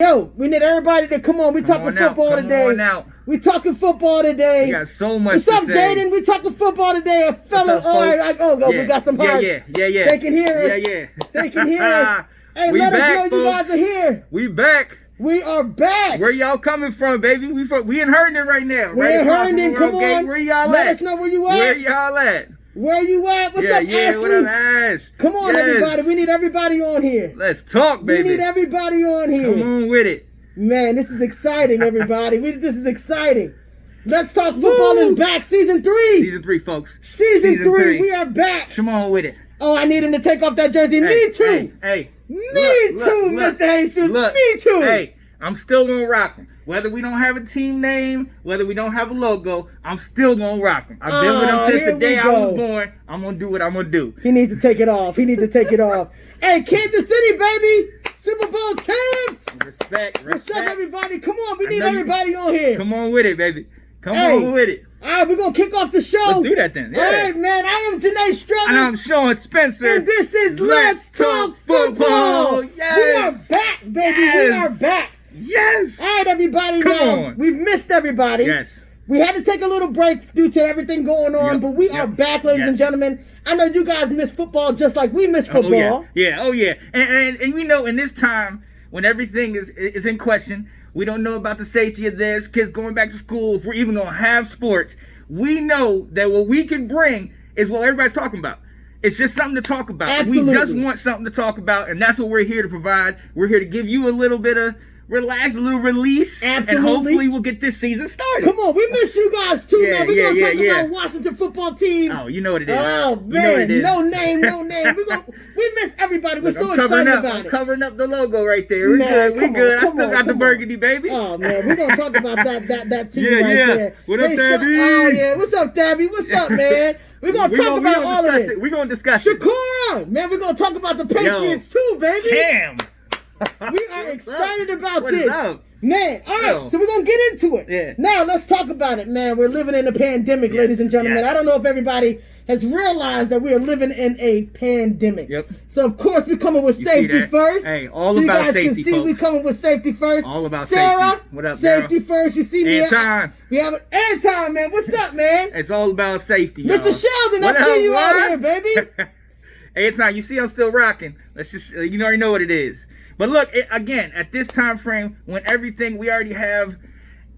Yo, we need everybody to come on. We talking football today. We talking football today. We got so much. What's up, Jaden? We talking football today. A fellow. All right, we got some hearts. Yeah. They can hear us. Yeah. They can hear us. Hey, we let back, us know folks. you guys are here. We back. We are back. Where y'all coming from, baby? We in Herndon right now. We're in Herndon. Come on. Where y'all let at? us know where you at. Where y'all at? Where you at? What's up, Ashley? What up, Ash? Come on, everybody. We need everybody on here. Let's talk, baby. We need everybody on here. Come on with it. Man, this is exciting, everybody. This is exciting. Let's Talk Football is back. Season 3. Season 3, folks. Season 3. We are back. Come on with it. Oh, I need him to take off that jersey. Me too. Hey. Me too, Mr. Jesus. Me too. Hey, I'm still going to rock them. Whether we don't have a team name, whether we don't have a logo, I'm still going to rock them. I've been with them since the day I was born. I'm going to do what I'm going to do. He needs to take it off. Hey, Kansas City, baby. Super Bowl champs. Respect. What's up, everybody? Come on. We need everybody on here. Come on with it, baby. Come on with it. All right, we're going to kick off the show. Let's do that then. Yeah. All right, man. I am Janae Strelling. And I'm Sean Spencer. And this is Let's Talk Football. Yes. We are back, baby. Yes. We are back. Yes. All right, everybody. Come on. We've missed everybody. Yes. We had to take a little break due to everything going on, but we are back, ladies and gentlemen. I know you guys miss football just like we miss football. Oh yeah. And we know in this time when everything is in question, we don't know about the safety of this, kids going back to school, if we're even going to have sports. We know that what we can bring is what everybody's talking about. It's just something to talk about. Absolutely. We just want something to talk about, and that's what we're here to provide. We're here to give you a little bit of relax, a little release, and hopefully we'll get this season started. Come on, we miss you guys too, man. We're going to talk about Washington football team. Oh, you know what it is. Oh, man, no name. We miss everybody. We're so excited about it. I'm covering up the logo right there. We're good. I still got the burgundy, baby. Oh, man, we're going to talk about that team right there. What up, Tabby? Oh, yeah. What's up, Tabby? What's up, man? We're going to talk about all of it. We're going to discuss it. Shakura, man, we're going to talk about the Patriots too, baby. Cam. We are excited about what this. Is up? Man, all right, so we're going to get into it. Yeah. Now, let's talk about it, man. We're living in a pandemic, ladies and gentlemen. I don't know if everybody has realized that we are living in a pandemic. Yep. So, of course, we're coming with safety first. Hey, all about safety, so you guys can see we're coming with safety first. All about Sarah, safety. What up, safety first. You see me? Anton. We have an Anton, man. What's up, man? It's all about safety, Mr. Sheldon, I see you out here, baby. Anton, you see I'm still rocking. Let's just, you already know what it is. But look, again, at this time frame, when everything, we already have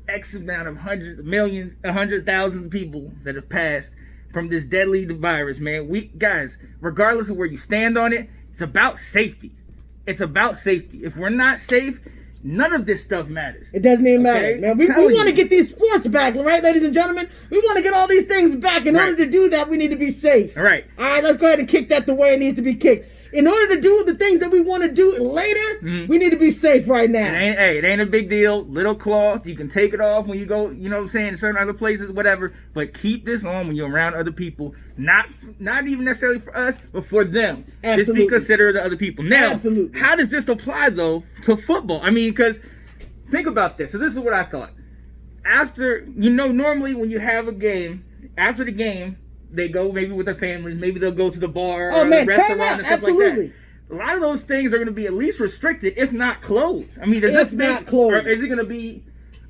X amount of hundreds of millions, 100,000 people that have passed from this deadly virus, man. Guys, regardless of where you stand on it, it's about safety. It's about safety. If we're not safe, none of this stuff matters. It doesn't even matter, man. We want to get these sports back, right, ladies and gentlemen? We want to get all these things back. In order to do that, we need to be safe. All right. All right, let's go ahead and kick that the way it needs to be kicked. In order to do the things that we want to do later, we need to be safe right now. It ain't a big deal. Little cloth. You can take it off when you go, you know what I'm saying, certain other places, whatever. But keep this on when you're around other people. Not even necessarily for us, but for them. Absolutely. Just be considerate of other people. Now, how does this apply, though, to football? I mean, because think about this. So this is what I thought. After, normally when you have a game, after the game, they go maybe with their families. Maybe they'll go to the bar or the restaurant and stuff like that. A lot of those things are going to be at least restricted, if not closed. I mean, does this mean, or is it going to be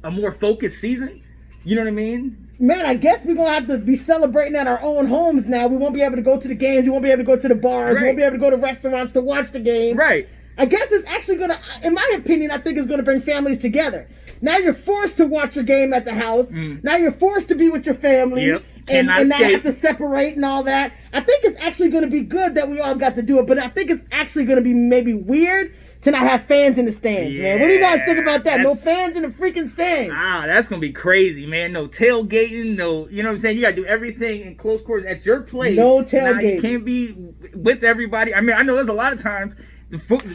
a more focused season? You know what I mean? Man, I guess we're going to have to be celebrating at our own homes now. We won't be able to go to the games. We won't be able to go to the bars. We won't be able to go to restaurants to watch the game. Right. I guess it's actually going to, in my opinion, I think it's going to bring families together. Now you're forced to watch your game at the house. Now you're forced to be with your family. Yep. And not have to separate and all that. I think it's actually going to be good that we all got to do it, but I think it's actually going to be maybe weird to not have fans in the stands, man. What do you guys think about that? No fans in the freaking stands. That's going to be crazy, man. No tailgating, no, you know what I'm saying? You got to do everything in close quarters at your place. No tailgating. You can't be with everybody. I mean, I know there's a lot of times,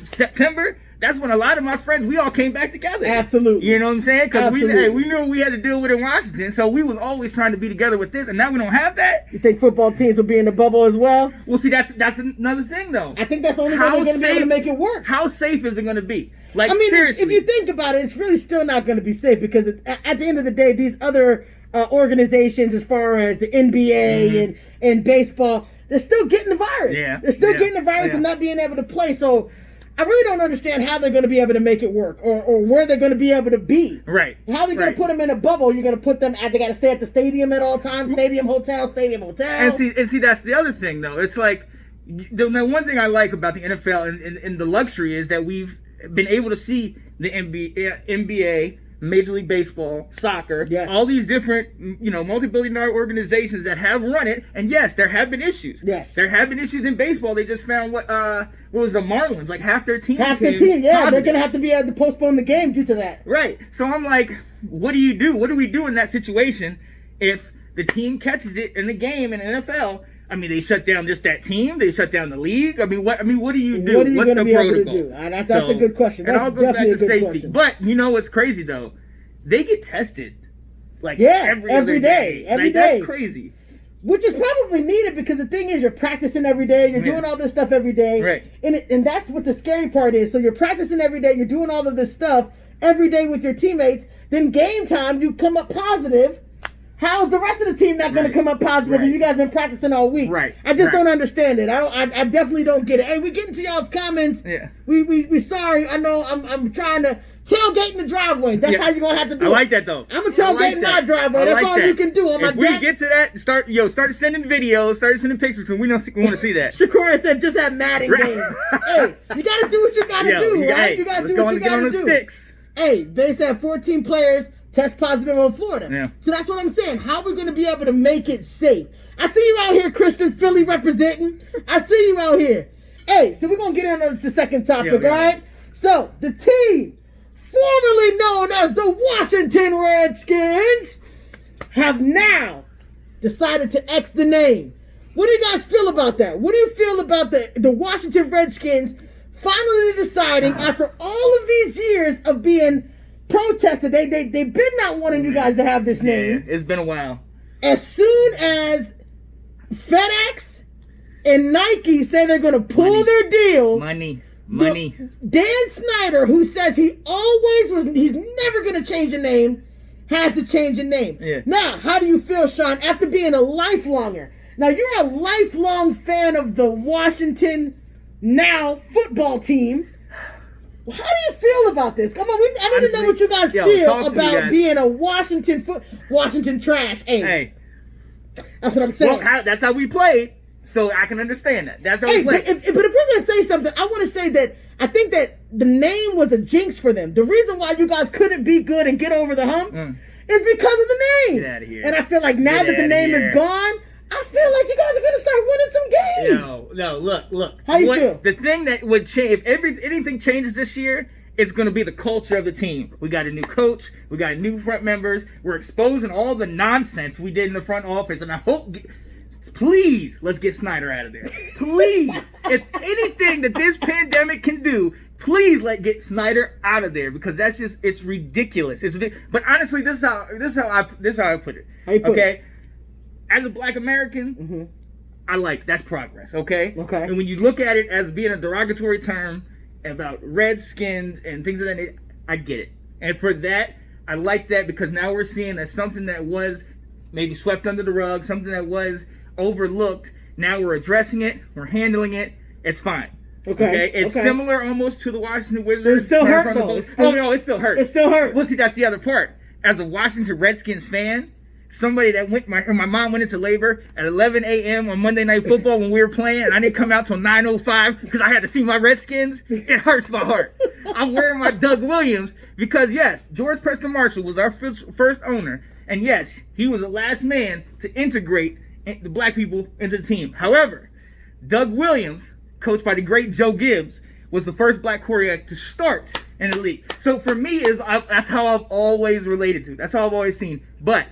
September, that's when a lot of my friends, we all came back together. Absolutely. You know what I'm saying? Because we knew we had to deal with it in Washington, so we was always trying to be together with this, and now we don't have that. You think football teams will be in the bubble as well? Well, see, that's another thing, though. I think that's the only way they're going to be able to make it work. How safe is it going to be? Like, I mean, seriously. if you think about it, it's really still not going to be safe because at the end of the day, these other organizations, as far as the NBA and baseball, they're still getting the virus. Yeah. They're still getting the virus and not being able to play, so I really don't understand how they're going to be able to make it work, or where they're going to be able to be. Right. How they're going to put them in a bubble? You're going to put them they got to stay at the stadium at all times. Stadium hotel. And see, that's the other thing though. It's like the one thing I like about the NFL and the luxury is that we've been able to see the NBA, Major League Baseball, soccer, all these different, multi-billion-dollar organizations that have run it. And yes, there have been issues. Yes, there have been issues in baseball. They just found what was the Marlins? Like half their team. Yeah, positive. They're gonna have to be able to postpone the game due to that. Right. So I'm like, what do you do? What do we do in that situation if the team catches it in the game in the NFL? I mean, they shut down just that team. They shut down the league. I mean, what do you do? What are you What's going to the be protocol? able to do? That's a good question. That's definitely a good question. But you know what's crazy though? They get tested like every day. Every day. That's crazy. Which is probably needed because the thing is, you're practicing every day. You're doing all this stuff every day. Right. And that's what the scary part is. So you're practicing every day. You're doing all of this stuff every day with your teammates. Then game time, you come up positive. How's the rest of the team not going to come up positive if you guys been practicing all week? Right. I just don't understand it. I definitely don't get it. Hey, we get into y'all's comments. Yeah. We sorry. I know I'm trying to tailgate in the driveway. That's how you're going to have to do it. I like that though. I'm going to tailgate in my driveway. That's all you can do on my deck. If we get to that, start sending videos, start sending pictures, because we want to see that. Shakur said just have Madden games. Hey, you got to do what you got to do, right? You got to do what you got to do. Sticks. Hey, they said 14 players test positive on Florida. Yeah. So that's what I'm saying. How are we going to be able to make it safe? I see you out here, Kristen, Philly representing. I see you out here. Hey, so we're going to get into the second topic, all right? So, the team, formerly known as the Washington Redskins, have now decided to X the name. What do you guys feel about that? What do you feel about the Washington Redskins finally deciding, after all of these years of being protested, they've been not wanting you guys to have this name. Yeah, it's been a while. As soon as FedEx and Nike say they're going to pull their deal, money. Dan Snyder, who says he's never going to change the name, has to change the name. Yeah. Now, how do you feel, Sean, after being a lifelonger? Now, you're a lifelong fan of the Washington now football team. How do you feel about this? Come on, I need to know what you guys feel about being a Washington trash. Hey, that's what I'm saying. Well, that's how we played, so I can understand that. That's how we played. But if we're gonna say something, I want to say that I think that the name was a jinx for them. The reason why you guys couldn't be good and get over the hump is because of the name. Get out of here. And I feel like now that the name is gone, I feel like you guys are gonna start winning some games. No, look. How you feel? The thing that would change, if anything changes this year, it's going to be the culture of the team. We got a new coach. We got new front members. We're exposing all the nonsense we did in the front office. And I hope, please, let's get Snyder out of there. Please. If anything that this pandemic can do, please get Snyder out of there, because that's just, it's ridiculous. But honestly, this is how I put it. How you put it? As a Black American, that's progress, okay? Okay. And when you look at it as being a derogatory term about Redskins and things of that nature, I get it. And for that, I like that, because now we're seeing that something that was maybe swept under the rug, something that was overlooked, now we're addressing it, we're handling it, it's fine. Okay. It's similar almost to the Washington Wizards. It still hurt, though. It still hurts. It still hurts. Well, see, that's the other part. As a Washington Redskins fan, somebody that my mom went into labor at 11 a.m. on Monday Night Football when we were playing, and I didn't come out till 9:05 because I had to see my Redskins. It hurts my heart. I'm wearing my Doug Williams because, yes, George Preston Marshall was our first owner, and yes, he was the last man to integrate the Black people into the team. However, Doug Williams, coached by the great Joe Gibbs, was the first Black quarterback to start in the league. So for me, that's how I've always related to. That's how I've always seen. But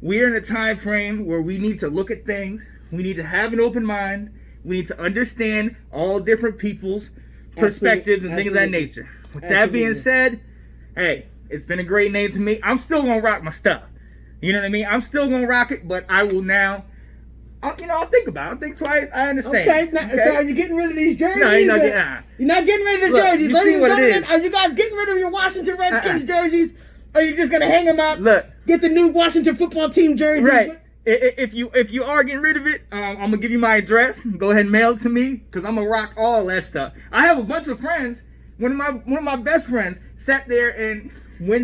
we're in a time frame where we need to look at things. We need to have an open mind. We need to understand all different people's perspectives and things of that nature. With that being said, hey, it's been a great name to me. I'm still going to rock my stuff. You know what I mean? I'm still going to rock it, but I will now, I'll think about it. I'll think twice. I understand. Okay. So are you getting rid of these jerseys? No, you're not getting rid of the jerseys. You see what it is. Are you guys getting rid of your Washington Redskins jerseys? Or are you just going to hang them up? Look. Get the new Washington football team jerseys? Right. if you are getting rid of it, I'm gonna give you my address. Go ahead and mail it to me because I'm gonna rock all that stuff. I have a bunch of friends. One of my best friends sat there, and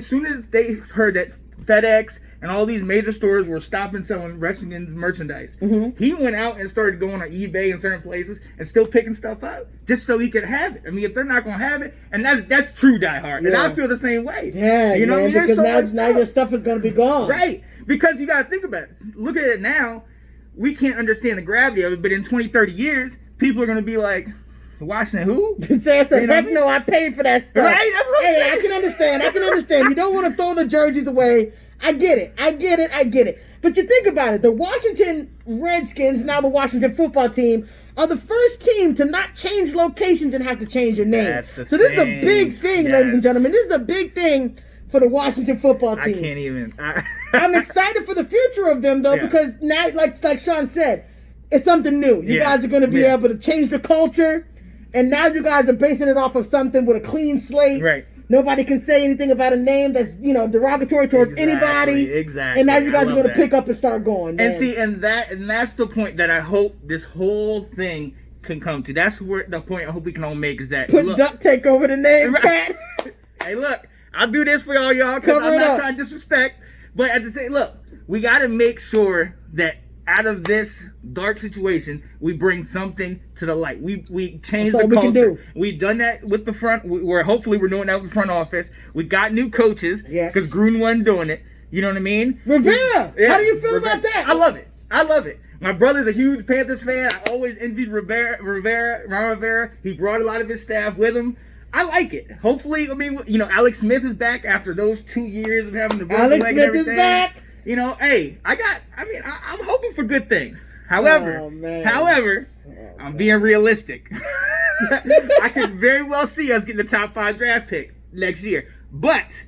soon as they heard that FedEx and all these major stores were stopping selling Redskins merchandise, he went out and started going on eBay in certain places and still picking stuff up just so he could have it. I mean, if they're not gonna have it, and that's true diehard, and I feel the same way. Yeah, you know, because now your stuff is gonna be gone, right? Because you gotta think about it. Look at it now. We can't understand the gravity of it, but in 20, 30 years, people are gonna be like, Washington who? Heck no, I paid for that stuff. Right? That's what I'm saying. I can understand. You don't want to throw the jerseys away. I get it. But you think about it. The Washington Redskins, now the Washington football team, are the first team to not change locations and have to change your name. So this is a big thing, ladies and gentlemen. This is a big thing for the Washington football team. I can't even. I'm excited for the future of them, though, because now, like Sean said, it's something new. You guys are going to be able to change the culture. And now you guys are basing it off of something with a clean slate. Right. Nobody can say anything about a name that's, derogatory towards anybody. Exactly. And now you guys are going to pick up and start going. Man. And see, and that's the point that I hope this whole thing can come to. That's where the point I hope we can all make is that put duct tape over the name, Pat. Hey, look, I'll do this for y'all because I'm not trying to disrespect. But at the same, look, we got to make sure that out of this dark situation, we bring something to the light. We change the culture. We've done that with the front. Hopefully we're doing that with the front office. We got new coaches because Gruden wasn't doing it. You know what I mean? Rivera, how do you feel about that? I love it. My brother's a huge Panthers fan. I always envied Ron Rivera. He brought a lot of his staff with him. I like it. Hopefully, Alex Smith is back after those 2 years of having the broken leg and everything. Alex Smith is back. Hey, I'm hoping for good things. However, I'm being realistic. I could very well see us getting the top 5 draft pick next year. But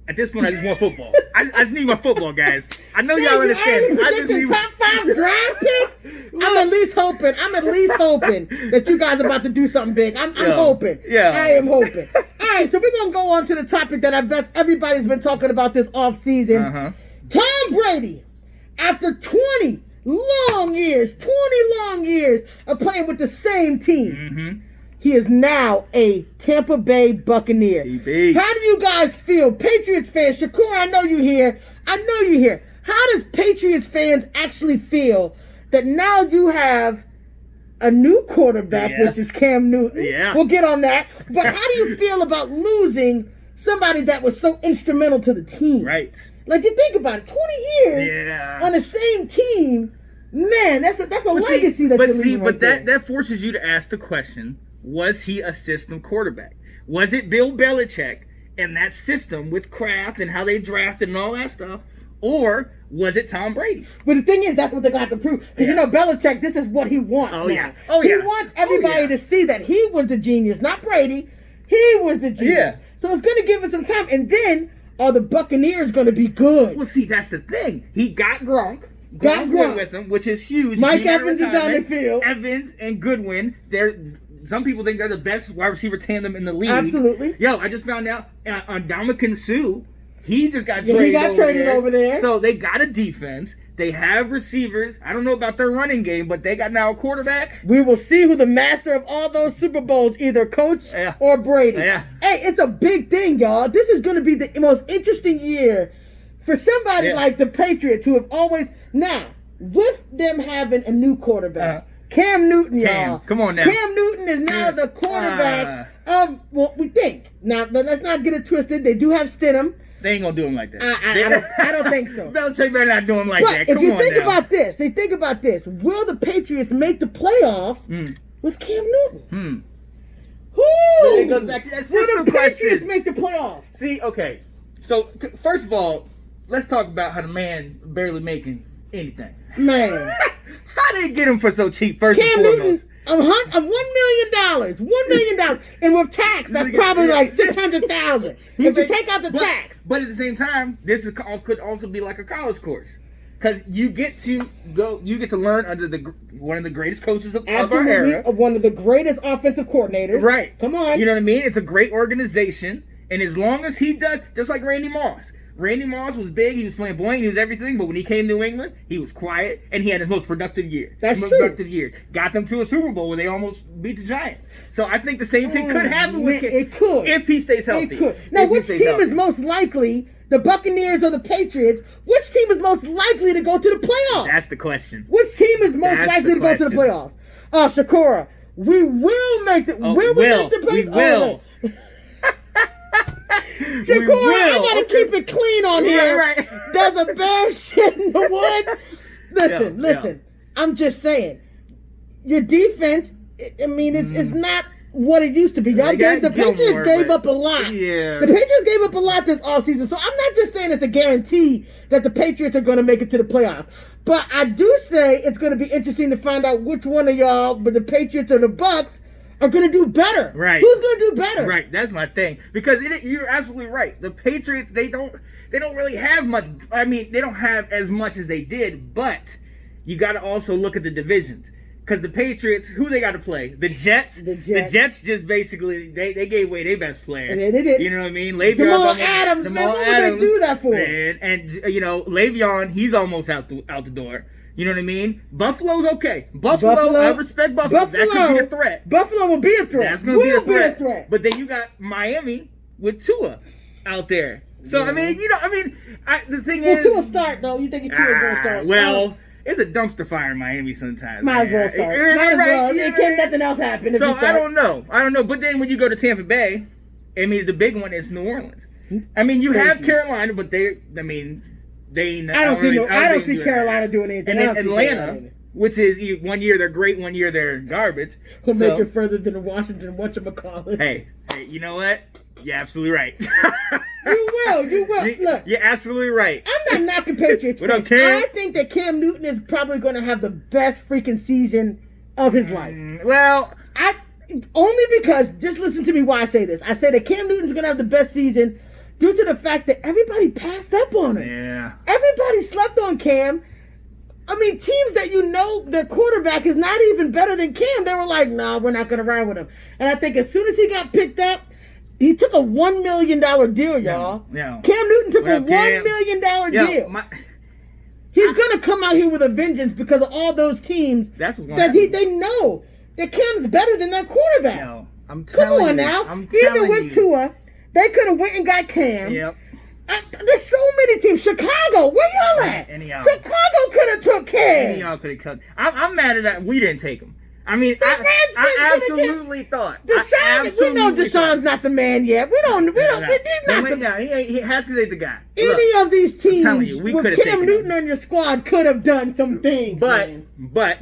at this point, I just want football. I just need my football, guys. I know y'all understand. I just need top 5 draft pick. I'm at least hoping that you guys are about to do something big. I'm hoping. Yeah. I am hoping. All right, so we're gonna go on to the topic that I bet everybody's been talking about this off season. Tom Brady, after 20 long years of playing with the same team, he is now a Tampa Bay Buccaneer. How do you guys feel? Patriots fans, Shakur, I know you're here. How does Patriots fans actually feel that now you have a new quarterback, which is Cam Newton? We'll get on that. But how do you feel about losing somebody that was so instrumental to the team? Right. Like, you think about it, 20 years on the same team, man, that's a legacy that you're leaving right there. But that forces you to ask the question, was he a system quarterback? Was it Bill Belichick and that system with Kraft and how they drafted and all that stuff? Or was it Tom Brady? But the thing is, that's what they got to prove. Because, Belichick, this is what he wants now. He wants everybody to see that he was the genius, not Brady. He was the genius. So it's going to give us some time. And then, are the Buccaneers going to be good? Well, see, that's the thing. He got Gronk. Gronk with him, which is huge. Mike Evans is on the field. Evans and Goodwin. Some people think they're the best wide receiver tandem in the league. Absolutely. I just found out Ndamukong Suh, he just got traded over there. So they got a defense. They have receivers. I don't know about their running game, but they got now a quarterback. We will see who the master of all those Super Bowls, either Coach or Brady. Hey, it's a big thing, y'all. This is going to be the most interesting year for somebody like the Patriots, who have always... Now, with them having a new quarterback, Cam Newton, y'all. Come on now. Cam Newton is now the quarterback of what we think. Now, let's not get it twisted. They do have Stidham. They ain't gonna do him like that. I don't think so. Belichick better not do him like that. But if you think about this, will the Patriots make the playoffs with Cam Newton? So it goes back to that system will the Patriots make the playoffs? See, okay. So first of all, let's talk about how the man barely making anything. Man, how did they get him for so cheap? First Cam and foremost. Newton. $1 million, and with tax, that's probably like $600,000. If you take out the tax. But at the same time, this could also be like a college course, because you get to learn under one of the greatest coaches of our era, one of the greatest offensive coordinators. Right? Come on, you know what I mean? It's a great organization, and as long as he does, just like Randy Moss, Randy Moss was big, he was flamboyant, he was everything, but when he came to New England, he was quiet, and he had his most productive year. That's true. Productive years. Got them to a Super Bowl where they almost beat the Giants. So I think the same thing could happen with Cam. It could. If he stays healthy. It could. Now, which team is most likely, the Buccaneers or the Patriots, which team is most likely to go to the playoffs? That's the question. Which team is most likely to go to the playoffs? Shakura, we will make the playoffs. We will. Shakura, I gotta keep it clean on here. Right. There's a bear shit in the woods. Listen. I'm just saying. Your defense, I mean, it's not what it used to be. The Patriots gave up a lot. Yeah. The Patriots gave up a lot this offseason. So I'm not just saying it's a guarantee that the Patriots are going to make it to the playoffs. But I do say it's going to be interesting to find out which one of y'all, but the Patriots or the Bucks, are going to do better. Right. Who's going to do better? Right. That's my thing. Because you're absolutely right. The Patriots, they don't really have much. I mean, they don't have as much as they did, but you got to also look at the divisions. Because the Patriots, who they got to play? The Jets. The Jets just basically, they gave away their best player. And they did. You know what I mean? Jamal Adams, man, what would they do that for? And Le'Veon, he's almost out the door. You know what I mean? Buffalo's okay. Buffalo, I respect Buffalo. That could be a threat. Buffalo will be a threat. That's going to be a threat. But then you got Miami with Tua out there. So, I mean, the thing is... Will Tua start, though? You think Tua's going to start? Well... It's a dumpster fire in Miami sometimes. Might as well start. Might as well. It can't nothing else happen. So I don't know. But then when you go to Tampa Bay, I mean, the big one is New Orleans. I mean, you have Carolina, but they. I don't see Carolina doing anything. And then Atlanta, which is 1 year they're great, 1 year they're garbage. We'll make it further than the Washington whatchamacallit. Hey, you know what? You're absolutely right. You will. Look, you're absolutely right. I'm not knocking Patriots. What up, Cam? I think that Cam Newton is probably going to have the best freaking season of his life. Well, only because, just listen to me why I say this. I say that Cam Newton's going to have the best season due to the fact that everybody passed up on him. Yeah. Everybody slept on Cam. I mean, teams that their quarterback is not even better than Cam, they were like, nah, we're not going to ride with him. And I think as soon as he got picked up, he took a $1 million deal, y'all. Yeah. Cam Newton took a $1 million deal. He's going to come out here with a vengeance because of all those teams that they know that Cam's better than their quarterback. No, I'm telling you. Even with Tua, they could have went and got Cam. Yep. There's so many teams. Chicago, where y'all at? Chicago could have took Cam. Any of y'all could have cut. I'm mad at that we didn't take him. I mean, I absolutely thought. We know Deshaun's not the man yet. He Haskins ain't the guy. Any of these teams with Cam Newton on your squad could have done some things. But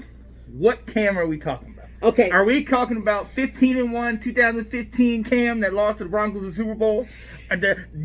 what Cam are we talking about? Okay. Are we talking about 15-1 2015 Cam that lost to the Broncos in the Super Bowl?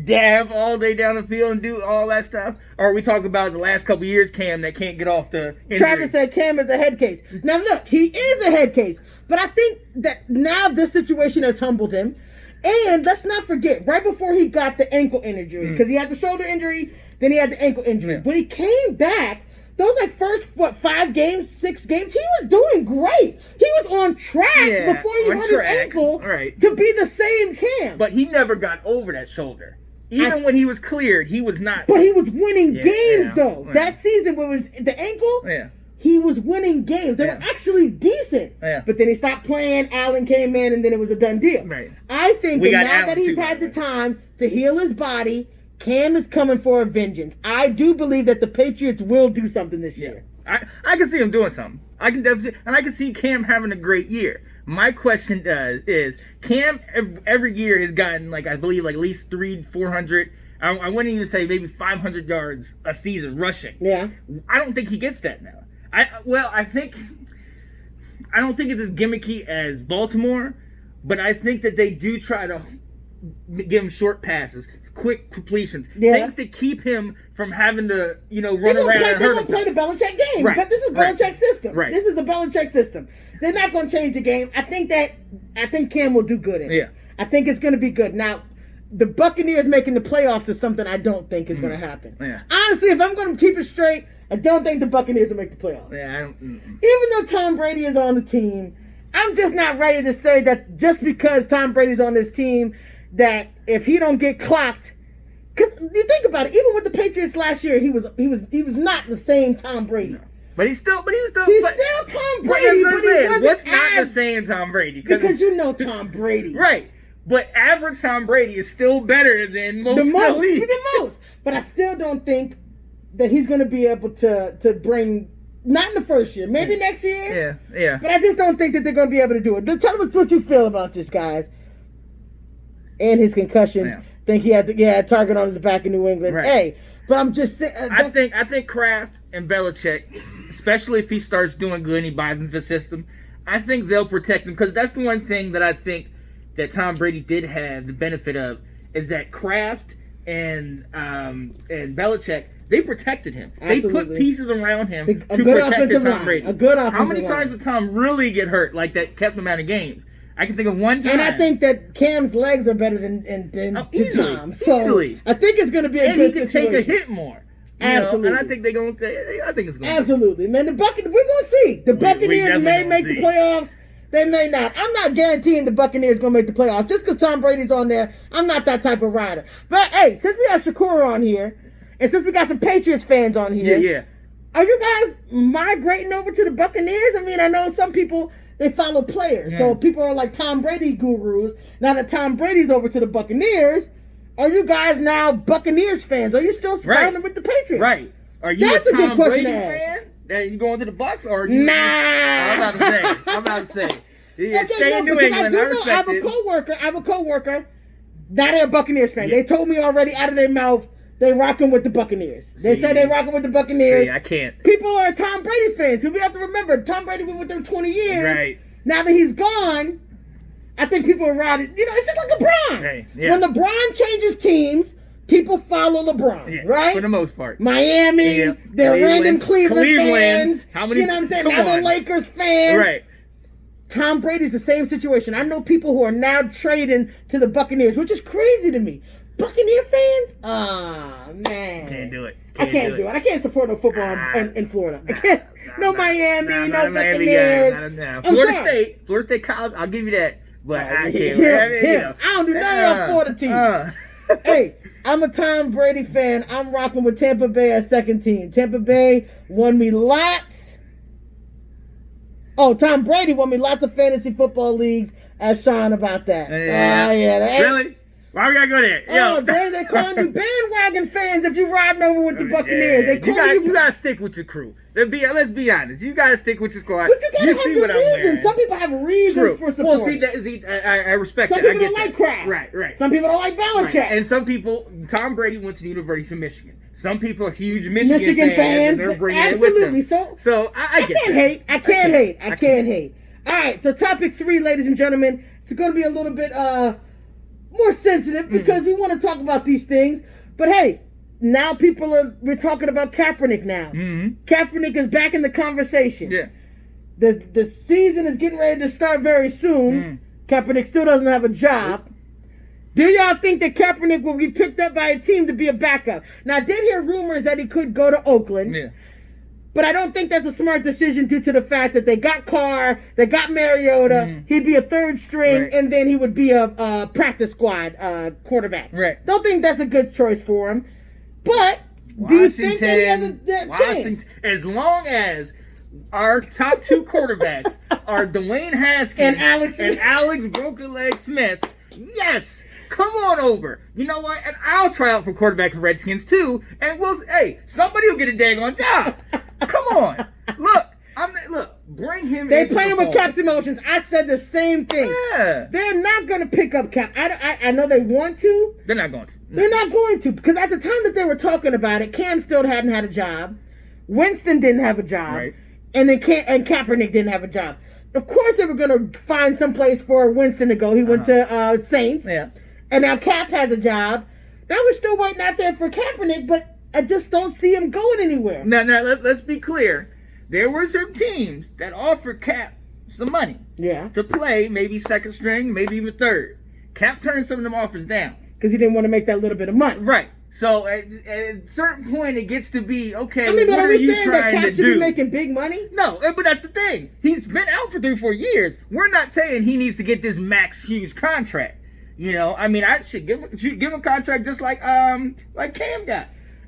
Dab all day down the field and do all that stuff? Or are we talking about the last couple years Cam that can't get off the injury? Travis said Cam is a head case. Now look, he is a head case. But I think that now this situation has humbled him. And let's not forget, right before he got the ankle injury, because he had the shoulder injury, then he had the ankle injury. When he came back, those first 5 games, 6 games, he was doing great. He was on track before he hurt his ankle to be the same Cam. But he never got over that shoulder. Even when he was cleared, he was not. But he was winning games though. That season when it was the ankle, he was winning games. They were actually decent. But then he stopped playing. Allen came in, and then it was a done deal. Right. I think that now that he's had the time to heal his body, Cam is coming for a vengeance. I do believe that the Patriots will do something this year. I can see him doing something. I can see Cam having a great year. My question is Cam every year has gotten I believe at least 400. I wouldn't even say maybe 500 yards a season rushing. Yeah. I don't think he gets that now. I don't think it's as gimmicky as Baltimore, but I think that they do try to give him short passes, quick completions, things to keep him from having to, run around and hurt himself. They're going to play the Belichick game. Right. But this is Belichick's system. Right. This is the Belichick system. They're not going to change the game. I think Cam will do good in it. Yeah. I think it's going to be good. Now, the Buccaneers making the playoffs is something I don't think is going to happen. Yeah. Honestly, if I'm going to keep it straight, I don't think the Buccaneers will make the playoffs. Yeah, Even though Tom Brady is on the team, I'm just not ready to say that just because Tom Brady's on this team, that if he don't get clocked, Because you think about it, even with the Patriots last year, he was not the same Tom Brady. No. But he's still Tom Brady. But he wasn't what's not the same Tom Brady? Because you know Tom Brady, right? But average Tom Brady is still better than most in the league. The most. But I still don't think that he's going to be able to bring. Not in the first year, maybe next year. Yeah. But I just don't think that they're going to be able to do it. Tell us what you feel about this, guys. And his concussions. Yeah. Think he had a target on his back in New England. Right. Hey, but I'm just saying. I think Kraft and Belichick, especially if he starts doing good and he buys into the system, I think they'll protect him, because that's the one thing that I think that Tom Brady did have the benefit of, is that Kraft and Belichick, they protected him. Absolutely. They put pieces around him to protect Tom Brady. A good offensive How many times did Tom really get hurt like that, kept him out of games? I can think of one time. And I think that Cam's legs are better than Tom. So easily. I think it's going to be a good situation. And he can take a hit more. Absolutely. And I think it's going to. Absolutely, man. We're going to see. The Buccaneers may make the playoffs. They may not. I'm not guaranteeing the Buccaneers going to make the playoffs. Just because Tom Brady's on there, I'm not that type of rider. But, hey, since we have Shakur on here, and since we got some Patriots fans on here, yeah. Are you guys migrating over to the Buccaneers? I mean, I know some people, they follow players. Yeah. So people are like Tom Brady gurus. Now that Tom Brady's over to the Buccaneers, are you guys now Buccaneers fans? Are you still surrounded with the Patriots? Right. Are you a Tom Brady fan? Are you going to the Bucs, or are you? Nah. I'm about to say. Yeah, stay in New England. I respect it. I have a coworker. Now they're a Buccaneers fan. Yeah. They told me already out of their mouth they rocking with the Buccaneers. They say they rocking with the Buccaneers. I can't. People are Tom Brady fans. We have to remember, Tom Brady been with them 20 years. Right. Now that he's gone, I think people are riding. It's just like LeBron. Right. Yeah. When LeBron changes teams, people follow LeBron, right? For the most part. Miami, they're random Cleveland fans. How many? You know what I'm saying? Now they're Lakers fans. Right. Tom Brady's the same situation. I know people who are now trading to the Buccaneers, which is crazy to me. Buccaneer fans? Man. Can't do it. I can't do it. I can't support no football in Florida. I can't. No Miami, no Buccaneers. Florida State College, I'll give you that. But I can't. I don't do none of our Florida teams. Hey, I'm a Tom Brady fan. I'm rocking with Tampa Bay as second team. Tampa Bay won me lots. Oh, Tom Brady won me lots of fantasy football leagues. Ask Sean about that. Yeah. Really? Why we gotta go there? Oh, they're calling you bandwagon fans if you're riding over with the Buccaneers. You gotta stick with your crew. Let's be honest. You gotta stick with your squad. But you gotta have your reasons. Some people have reasons for support. Well, I respect that. Some people don't like Kraft. Right. Some people don't like Belichick. Right. And some people, Tom Brady went to the University of Michigan. Some people are huge Michigan fans. And they're bringing it with them. So I get that. I can't hate. All right, so topic 3, ladies and gentlemen, it's going to be a little bit more sensitive because we want to talk about these things. But hey, now we're talking about Kaepernick now. Mm-hmm. Kaepernick is back in the conversation. Yeah. The season is getting ready to start very soon. Kaepernick still doesn't have a job. Do y'all think that Kaepernick will be picked up by a team to be a backup? Now, I did hear rumors that he could go to Oakland. Yeah. But I don't think that's a smart decision due to the fact that they got Carr, they got Mariota. He'd be a third string, and then he would be a practice squad quarterback. Right. Don't think that's a good choice for him. But do you think that he has a chance? As long as our top 2 quarterbacks are Dwayne Haskins and Alex Broken Leg Smith, yes. Come on over. You know what? And I'll try out for quarterback for Redskins too. And somebody will get a daggone job. Come on. Look, bring him in. They play him with Cap's emotions. I said the same thing. Yeah. They're not going to pick up Cap. I know they want to. They're not going to. No. They're not going to. Because at the time that they were talking about it, Cam still hadn't had a job. Winston didn't have a job. Right. And then Kaepernick didn't have a job. Of course they were going to find some place for Winston to go. He went to Saints. Yeah. And now Cap has a job. Now we're still waiting out there for Kaepernick, but I just don't see him going anywhere. Now, let's be clear. There were some teams that offered Cap some money. Yeah. To play maybe second string, maybe even third. Cap turned some of them offers down. Because he didn't want to make that little bit of money. Right. So at a certain point, it gets to be, okay, but are we saying that Cap should be making big money? No, but that's the thing. He's been out for 3-4 years. We're not saying he needs to get this max huge contract. You know, I mean, I should give him a contract just like Cam got.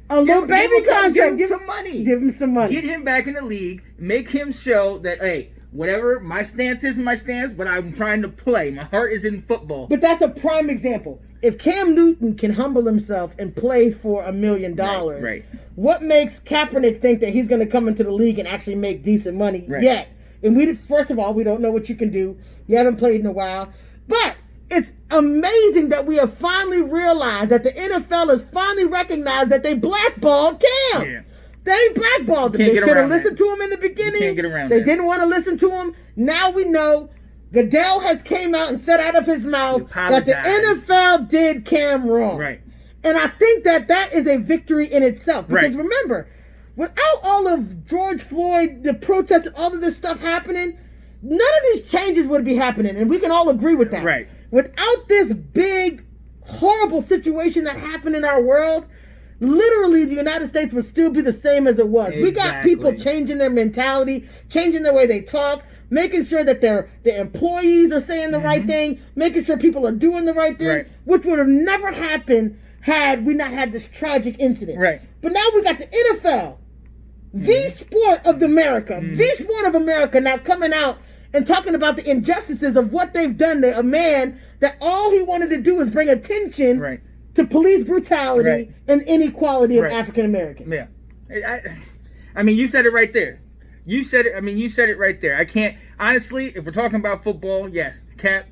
A little baby contract. Give him some money. Give him some money. Get him back in the league. Make him show that, hey, whatever my stance is my stance, but I'm trying to play. My heart is in football. But that's a prime example. If Cam Newton can humble himself and play for $1 million, right. What makes Kaepernick think that he's going to come into the league and actually make decent money yet? And first of all, we don't know what you can do. You haven't played in a while. But it's amazing that we have finally realized that the NFL has finally recognized that they blackballed Cam. Yeah. They blackballed him. They should have listened to him in the beginning. Can't get around They didn't want to listen to him. Now we know. Goodell has came out and said out of his mouth that the NFL did Cam wrong. Right. And I think that is a victory in itself. Because remember, without all of George Floyd, the protests, and all of this stuff happening, none of these changes would be happening. And we can all agree with that. Right. Without this big, horrible situation that happened in our world, literally the United States would still be the same as it was. Exactly. We got people changing their mentality, changing the way they talk, making sure that their employees are saying the right thing, making sure people are doing the right thing, which would have never happened had we not had this tragic incident. Right. But now we got the NFL, the sport of America, the sport of America now coming out and talking about the injustices of what they've done to a man that all he wanted to do was bring attention to police brutality and inequality of African Americans. Yeah. I mean, you said it right there. You said it right there. I can't, honestly, if we're talking about football, yes, Cap,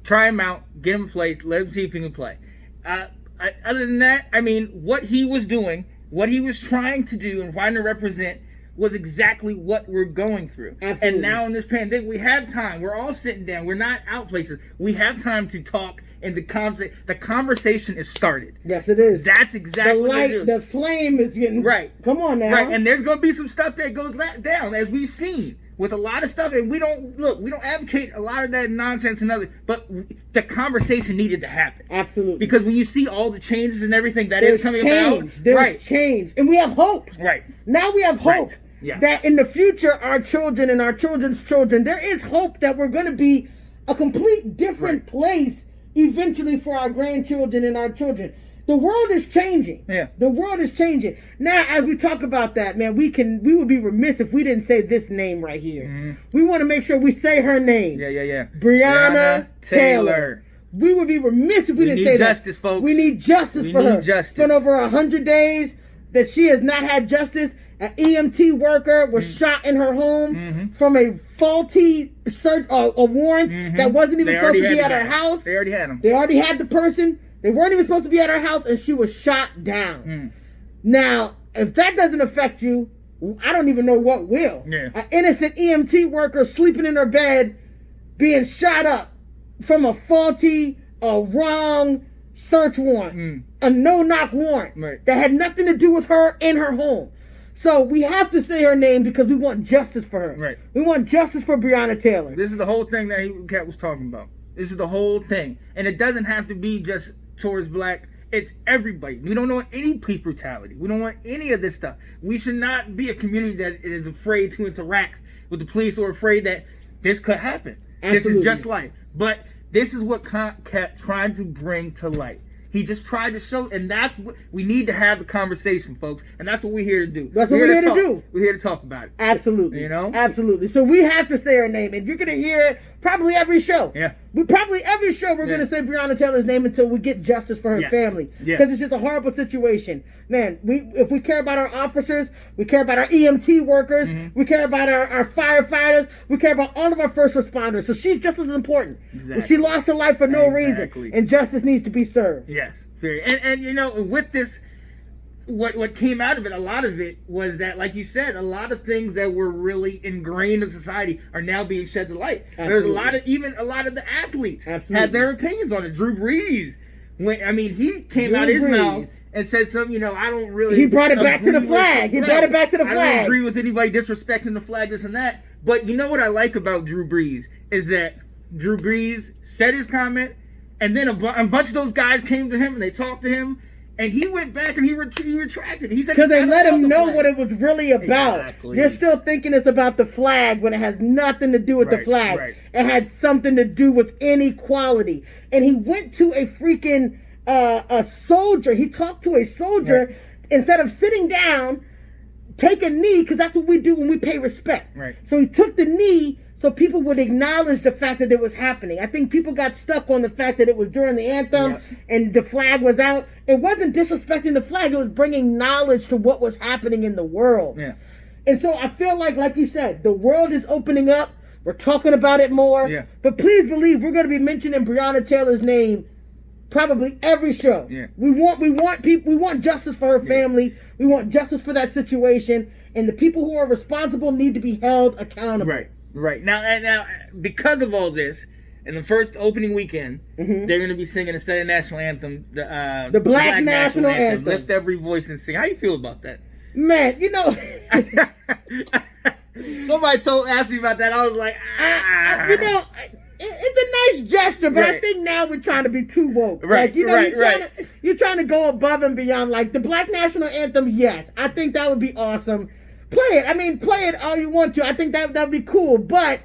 try him out, get him a play, let him see if he can play. Other than that, I mean, what he was doing, what he was trying to do and trying to represent was exactly what we're going through. Absolutely. And now in this pandemic, we have time. We're all sitting down. We're not out places. We have time to talk, and the conversation is started. Yes, it is. That's exactly the light, what it is. the flame is getting Come on now. Right, and there's going to be some stuff that goes down, as we've seen with a lot of stuff. And we don't advocate a lot of that nonsense and other, but the conversation needed to happen. Absolutely. Because when you see all the changes and everything is coming about, there's change, and we have hope. Right. Now we have hope. Right. Yeah. That in the future, our children and our children's children, there is hope that we're going to be a complete different place eventually for our grandchildren and our children. The world is changing. Yeah. The world is changing. Now, as we talk about that, man, we would be remiss if we didn't say this name right here. Mm-hmm. We want to make sure we say her name. Yeah. Breonna Taylor. We would be remiss if we didn't say that. Justice, folks. We need justice for her. We need justice. It's been over 100 days that she has not had justice. An EMT worker was shot in her home from a faulty search, a warrant that wasn't even supposed to be at her house. They already had him. They already had the person. They weren't even supposed to be at her house, and she was shot down. Now, if that doesn't affect you, I don't even know what will. Yeah. An innocent EMT worker sleeping in her bed, being shot up from a faulty, wrong search warrant, a no-knock warrant that had nothing to do with her in her home. So we have to say her name because we want justice for her. Right. We want justice for Breonna Taylor. This is the whole thing that Cat was talking about. This is the whole thing. And it doesn't have to be just towards black. It's everybody. We don't want any police brutality. We don't want any of this stuff. We should not be a community that is afraid to interact with the police or afraid that this could happen. Absolutely. This is just life. But this is what Cat tried to bring to light. He just tried to show, and that's what we need to have the conversation, folks. And that's what we're here to do. That's what we're here to do. We're here to talk about it. Absolutely. You know? Absolutely. So we have to say her name, and you're going to hear it probably every show. Yeah. We're going to say Breonna Taylor's name until we get justice for her family. Because it's just a horrible situation. Man, if we care about our officers, we care about our EMT workers, we care about our firefighters, we care about all of our first responders. So she's just as important. Exactly. She lost her life for no reason, and justice needs to be served. Yes. And you know, with this, what came out of it, a lot of it was that, like you said, a lot of things that were really ingrained in society are now being shed to light. Absolutely. There's a lot of the athletes had their opinions on it. Drew Brees, he came out his mouth and said something, I don't really. He brought it back to the flag. I don't agree with anybody disrespecting the flag, this and that. But you know what I like about Drew Brees is that Drew Brees said his comment, and then a bunch of those guys came to him and they talked to him, And he went back and he retracted. He said because they let him know what it was really about. Exactly. You're still thinking it's about the flag when it has nothing to do with the flag. Right. It had something to do with inequality. And he went to a freaking a soldier. He talked to a soldier instead of sitting down, take a knee, because that's what we do when we pay respect. Right. So he took the knee so people would acknowledge the fact that it was happening. I think people got stuck on the fact that it was during the anthem and the flag was out. It wasn't disrespecting the flag. It was bringing knowledge to what was happening in the world. Yeah. And so I feel like you said, the world is opening up. We're talking about it more. Yeah. But please believe we're going to be mentioning Breonna Taylor's name probably every show. Yeah. We want justice for her family. We want justice for that situation. And the people who are responsible need to be held accountable. Right. Now, because of all this, in the first opening weekend, they're going to be singing instead of national anthem, the Black National Anthem. Lift every voice and sing. How you feel about that? Man, you know, somebody asked me about that. I was like, you know, it's a nice gesture, but I think now we're trying to be too woke. Right, like, you know, you're trying to go above and beyond. Like the Black National Anthem, yes, I think that would be awesome. Play it. I mean, play it all you want to. I think that'd be cool, but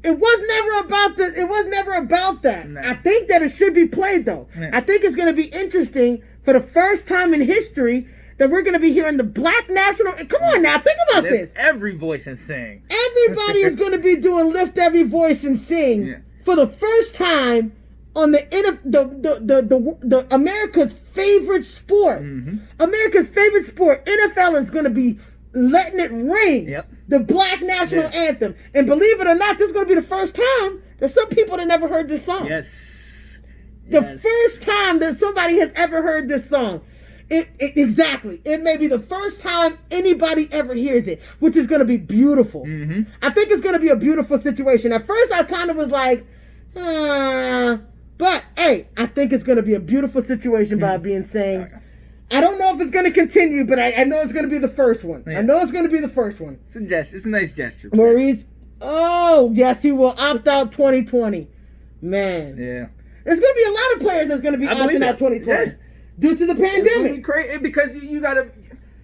it was never about the. It was never about that. No. I think that it should be played though. Yeah. I think it's going to be interesting for the first time in history that we're going to be hearing the Black National. Come on now, think about this. Every voice and sing. Everybody is going to be doing lift every voice and sing for the first time on the America's favorite sport. America's favorite sport. NFL is going to be letting it ring. Yep. The Black National Anthem. And believe it or not, this is going to be the first time that some people have never heard this song. The first time that somebody has ever heard this song. Exactly. It may be the first time anybody ever hears it, which is going to be beautiful. I think it's going to be a beautiful situation. At first, I kind of was like, but hey, I think it's going to be a beautiful situation by being saying. I don't know if it's going to continue, but I know it's going to be the first one. I know it's going to be the first one. It's a gesture. It's a nice gesture. Maurice, oh, yes, he will opt out 2020. Man. Yeah. There's going to be a lot of players that's going to be opting out 2020 due to the pandemic. It's going to be crazy because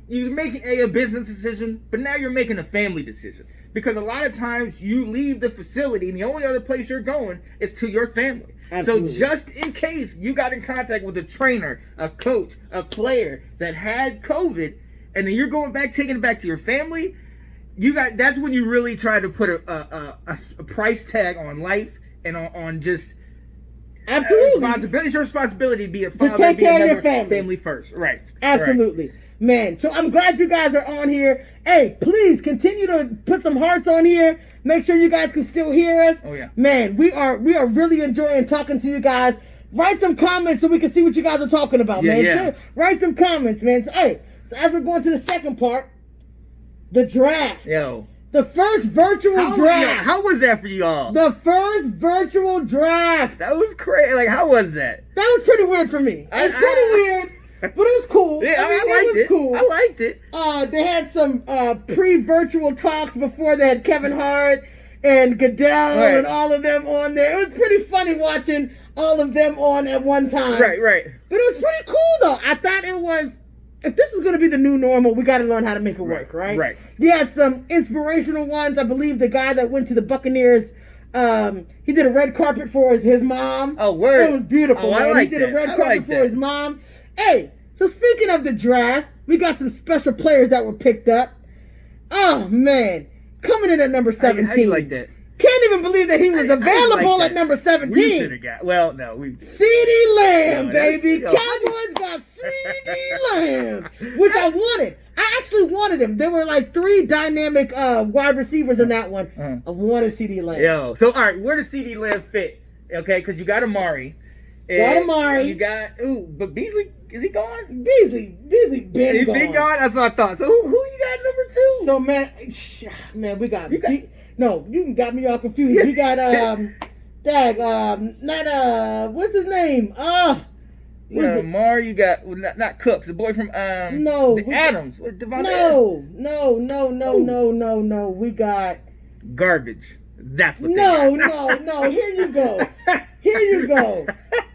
you're making a business decision, but now you're making a family decision. Because a lot of times you leave the facility and the only other place you're going is to your family. Absolutely. So just in case you got in contact with a trainer, a coach, a player that had COVID, and then you're going back, taking it back to your family, that's when you really try to put a price tag on life and on just responsibility. It's your responsibility to be a father, to take care of your family first. Right. Absolutely. Right. Man, so I'm glad you guys are on here. Hey, please continue to put some hearts on here. Make sure you guys can still hear us. Oh, yeah. Man, we are really enjoying talking to you guys. Write some comments so we can see what you guys are talking about, man. So, write some comments, man. So, hey, as we're going to the second part, the draft. Yo. The first virtual draft. How was that for you all? The first virtual draft. That was crazy. Like, how was that? That was pretty weird for me. It was pretty weird. But it was cool. Yeah, I liked it. Cool. I liked it. They had some pre-virtual talks before. They had Kevin Hart and Goodell and all of them on there. It was pretty funny watching all of them on at one time. Right. But it was pretty cool, though. I thought it was, if this is going to be the new normal, we got to learn how to make it work, right? Right. You had some inspirational ones. I believe the guy that went to the Buccaneers, he did a red carpet for his mom. Oh, word. It was beautiful, man. He did a red carpet for his mom. Hey, so speaking of the draft, we got some special players that were picked up. Oh, man. Coming in at number 17. How you like that? Can't even believe that he was available at number 17. We should have got, CeeDee Lamb, baby. Cowboys got CeeDee Lamb, which I wanted. I actually wanted him. There were like 3 dynamic wide receivers in that one. I wanted CeeDee Lamb. Yo, so all right, where does CeeDee Lamb fit? Okay, because you got Amari. You got but Beasley, is he gone? Beasley been gone. He been gone? That's what I thought. So who you got at number 2? So man, we got no, you got me all confused. We got what's his name? You got Amari, you got not Cooks, the boy from Adams. No. We got garbage. That's what No, here you go. Here you go.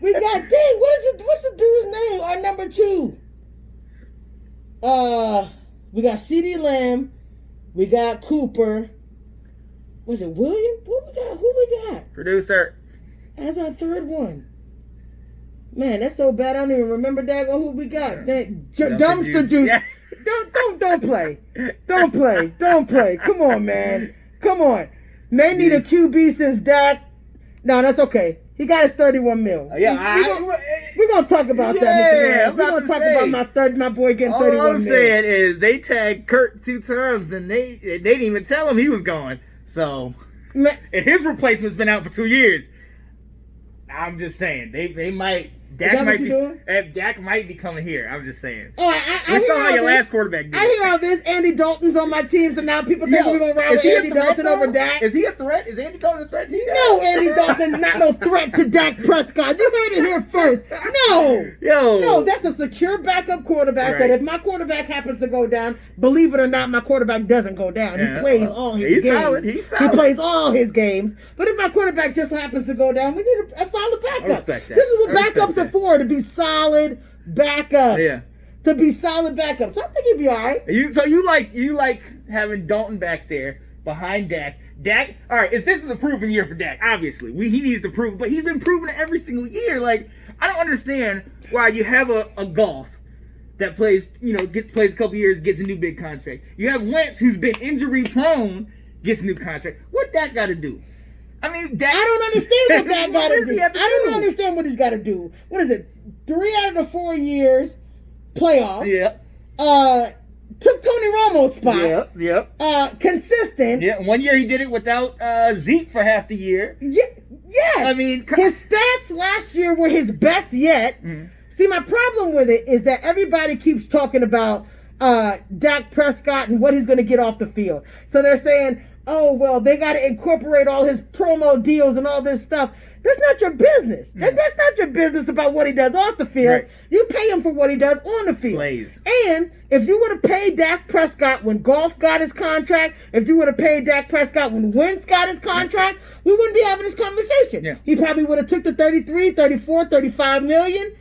We got, dang, what's the dude's name? Our number 2. We got CeeDee Lamb. We got Cooper. Was it William? What we got? Who we got? Producer. That's our 3rd one. Man, that's so bad. I don't even remember who we got. Dumpster juice. Yeah. Don't play. Don't play. Come on, man. Come on. They need a QB since Dak. No, that's okay. He got his 31 mil. Yeah, we're gonna talk about that. We're gonna talk about my boy getting 31 mil. All I'm saying is they tagged Kurt 2 times, and they didn't even tell him he was gone. So, and his replacement's been out for 2 years. I'm just saying they might. Dak might be coming here. I'm just saying. Oh, I saw how your last quarterback did. I hear all this. Andy Dalton's on my team, so now people think we're gonna ride with Andy Dalton over Dak. Is he a threat? Is Andy Dalton a threat to you? No, Andy Dalton's not no threat to Dak Prescott. You heard it here first. No, that's a secure backup quarterback. Right. That if my quarterback happens to go down, believe it or not, my quarterback doesn't go down. He plays all his games. He's solid. He plays all his games. But if my quarterback just happens to go down, we need a solid backup. I respect that. This is what backups are for, to be solid backups. Yeah. To be solid backups. So I think he'd be all right. So you like having Dalton back there behind Dak. Dak, all right, if this is a proven year for Dak, obviously. He needs to prove, but he's been proving it every single year. Like, I don't understand why you have a Goff that plays, plays a couple years, gets a new big contract. You have Wentz, who's been injury prone, gets a new contract. What Dak got to do? I mean, Dak, I don't understand what Dak got to do. I don't understand what he's got to do. What is it? 3 out of the 4 years, playoffs. Yeah. Took Tony Romo's spot. Yeah. Consistent. Yeah. 1 year he did it without Zeke for half the year. Yeah. Yes. I mean, his stats last year were his best yet. Mm-hmm. See, my problem with it is that everybody keeps talking about Dak Prescott and what he's going to get off the field. So they're saying, oh, well, they got to incorporate all his promo deals and all this stuff. That's not your business. That's not your business about what he does off the field. Right. You pay him for what he does on the field. Plays. And if you would have paid Dak Prescott when Goff got his contract, if you would have paid Dak Prescott when Wentz got his contract, we wouldn't be having this conversation. Yeah. He probably would have took the 33, 34, 35 million.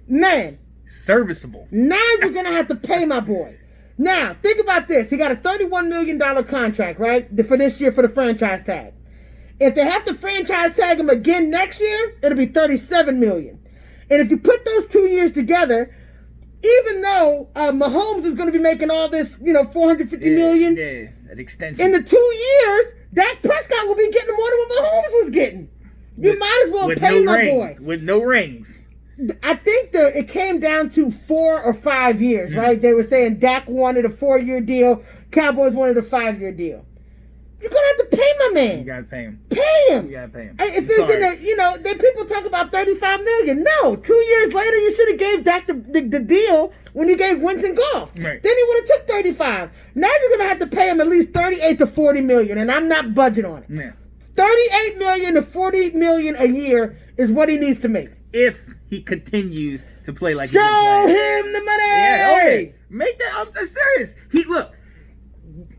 Man. Serviceable. Now you're going to have to pay my boy. Now, think about this. He got a $31 million contract, right? For this year for the franchise tag. If they have to franchise tag him again next year, it'll be $37 million. And if you put those 2 years together, even though Mahomes is going to be making all this, $450 million. Yeah, that extension. In the 2 years, Dak Prescott will be getting more than what Mahomes was getting. You might as well pay my boy. With no rings. I think it came down to 4 or 5 years, right? They were saying Dak wanted a 4-year deal, Cowboys wanted a 5-year deal. You're gonna have to pay my man. You gotta pay him. Pay him. You gotta pay him. If it's in then people talk about $35 million. No, 2 years later you should have gave Dak the deal when you gave Wentz and Goff. Right. Then he would have took 35. Now you're gonna have to pay him at least 38 to 40 million, and I'm not budging on it. Yeah. 38 million to 40 million a year is what he needs to make. If he continues to play like show him the money. Yeah, okay. Make that. I'm serious.